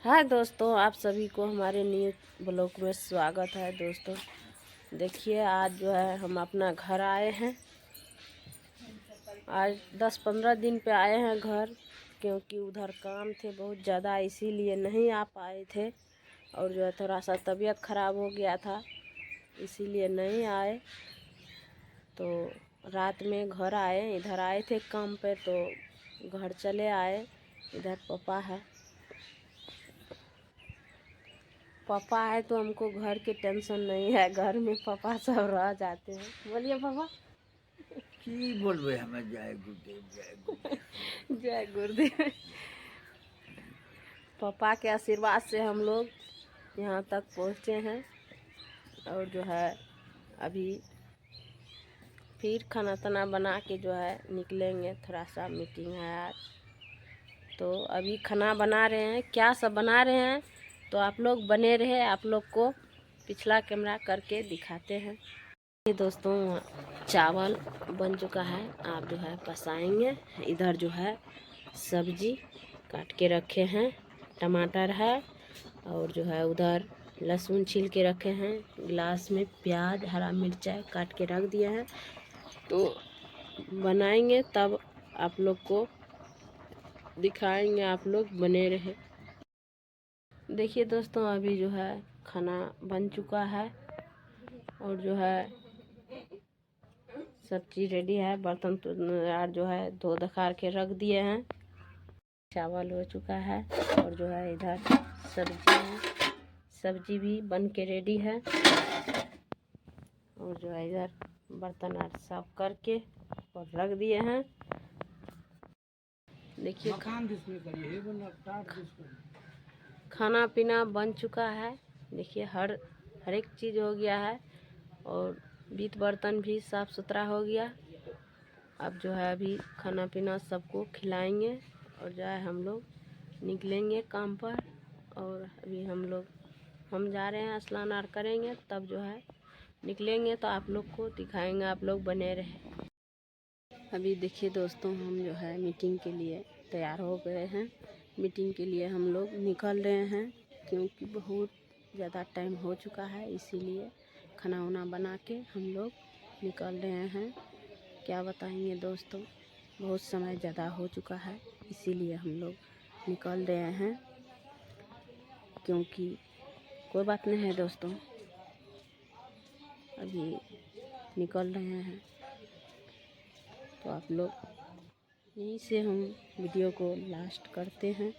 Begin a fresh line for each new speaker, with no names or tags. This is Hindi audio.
हाय दोस्तों, आप सभी को हमारे न्यू ब्लॉग में स्वागत है। दोस्तों देखिए, आज जो है हम अपना घर आए हैं। आज 10-15 दिन पे आए हैं घर, क्योंकि उधर काम थे बहुत ज़्यादा, इसीलिए नहीं आ पाए थे। और जो है थोड़ा सा तबीयत ख़राब हो गया था, इसीलिए नहीं आए। तो रात में घर आए, इधर आए थे काम पे, तो घर चले आए। इधर पापा है तो हमको घर की टेंशन नहीं है। घर में पापा सब रह जाते हैं। बोलिए पापा।
की बोलबे हमें जय गुरुदेव जय गुरुदेव।
जय गुरुदेव। पापा के आशीर्वाद से हम लोग यहाँ तक पहुँचे हैं। और जो है अभी फिर खाना ताना बना के जो है निकलेंगे। थोड़ा सा मीटिंग है आज, तो अभी खाना बना रहे हैं। क्या सब बना रहे हैं तो आप लोग बने रहे, आप लोग को पिछला कैमरा करके दिखाते हैं। ये दोस्तों चावल बन चुका है, आप जो है पसाएंगे। इधर जो है सब्जी काट के रखे हैं, टमाटर है, और जो है उधर लहसुन छील के रखे हैं। गिलास में प्याज हरा मिर्चा काट के रख दिए हैं। तो बनाएंगे तब आप लोग को दिखाएंगे, आप लोग बने रहे। देखिए दोस्तों, अभी जो है खाना बन चुका है और जो है सब चीज़ रेडी है। बर्तन तो यार जो है धो धखार के रख दिए हैं। चावल हो चुका है और जो है इधर सब्जी है, सब्जी भी बन के रेडी है। और जो है इधर बर्तन आर साफ करके और रख दिए हैं। देखिए खाना पीना बन चुका है। देखिए हर एक चीज़ हो गया है और बीत बर्तन भी साफ़ सुथरा हो गया। अब जो है अभी खाना पीना सबको खिलाएंगे और जो है हम लोग निकलेंगे काम पर। और अभी हम जा रहे हैं, स्नान आर करेंगे, तब जो है निकलेंगे तो आप लोग को दिखाएंगे। आप लोग बने रहे। अभी देखिए दोस्तों, हम जो है मीटिंग के लिए तैयार हो गए हैं। मीटिंग के लिए हम लोग निकल रहे हैं, क्योंकि बहुत ज़्यादा टाइम हो चुका है, इसीलिए खाना वाना बना के हम लोग निकल रहे हैं। क्या बताएंगे दोस्तों, बहुत समय ज़्यादा हो चुका है, इसीलिए हम लोग निकल रहे हैं। क्योंकि कोई बात नहीं है दोस्तों, अभी निकल रहे हैं। तो आप लोग यहीं से हम वीडियो को लास्ट करते हैं।